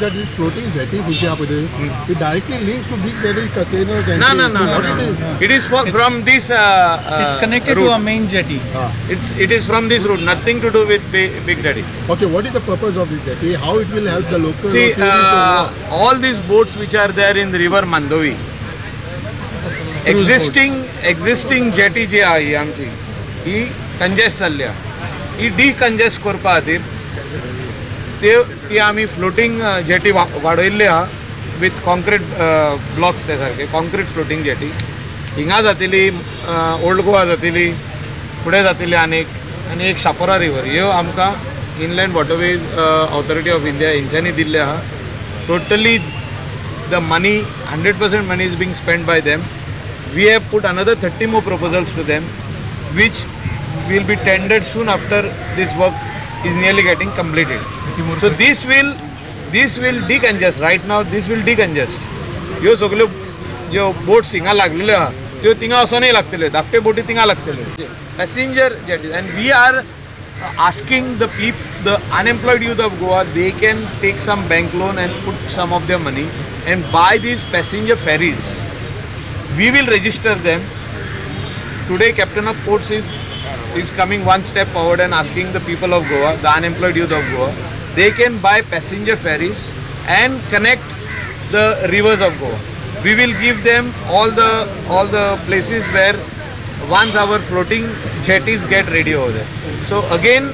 That is floating jetty which you have it directly links to big jetty casinos and No. It is from this It's connected route. to a main jetty. It is from this route. Nothing to do with Big Daddy. Okay, what is the purpose of this jetty? How it will help the local See, tourists to walk? all these boats which are there in the river Mandovi, existing jetty जी आहे आमची ही congest जाल्ल्या ही decongest करपा खातीर ती आमी floating jetty वाडयल्ली आहा with concrete blocks ते सारके कॉन्क्रीट फ्लोटींग जेटी हिंगा जातली ओल्ड गोवा जातली फुडें जातली आनी एक शापोरा रिवर ह्यो आमकां inland waterways authority of India हेंच्यांनी दिल्ले आहा totally the money 100% money is being spent by them. We have put another 30 more proposals to them which will be tendered soon after this work is nearly getting completed. So this will decongest. Right now this will decongest. ह्यो सगल्यो ज्यो boats हिंगा लागलेल्यो आहा त्यो थिंगा वचोनय लागतल्यो धाकट्यो बोटी थिंगा लागतल्यो passenger jetty and we are asking the unemployed youth of Goa, they can take some bank loan and put some of their money and buy these passenger ferries. We will register them. Today Captain of Ports is coming one step forward and asking the people of Goa, the unemployed youth of Goa, they can buy passenger ferries and connect the rivers of Goa. We will give them all the places where once our floating jetties get ready over there. So again,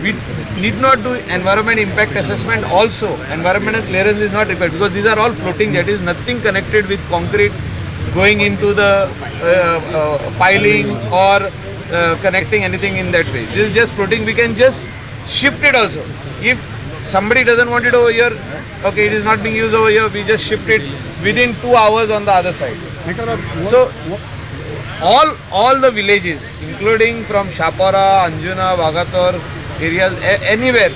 we need not do environment impact assessment also. Environmental clearance is not required because these are all floating jetties, nothing connected with concrete going into the piling or connecting anything in that way. This is just floating. We can just shift it also. If somebody doesn't want it over here, okay, it is not being used over here, we just shift it within 2 hours on the other side. So all the villages, including from Shapora, Anjuna, Vagator areas, anywhere,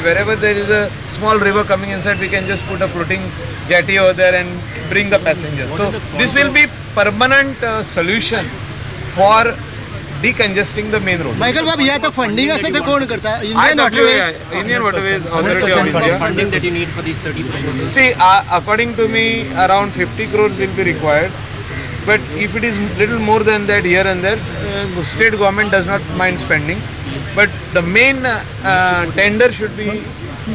wherever there is a small river coming inside, we can just put a floating jetty over there and bring the passengers. So this will be permanent solution for decongesting the main road. Michael Babu, here the funding is कोण करता? Indian Waterways Authority of India. Funding that you need for these 30 projects? See, according to me, around 50 crores will be required. But if it is little more than that here and there, state government does not mind spending. But the main tender should be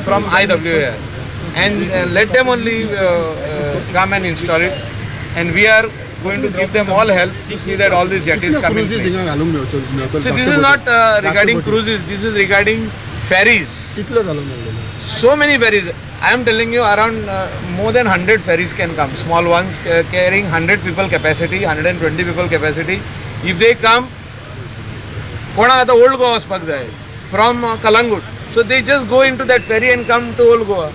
from IWAR. And let them only come and install it. And we are going to give them all help to see that all these jetties come in place. So this is not regarding cruises, this is regarding ferries. So many ferries. I am telling you around more than 100 ferries can come. Small ones carrying 100 people capacity, 120 people capacity. If they come, कोणा आता old Goa वचपाक जाय from Kalangut. So they just go into that ferry and come to Old Goa.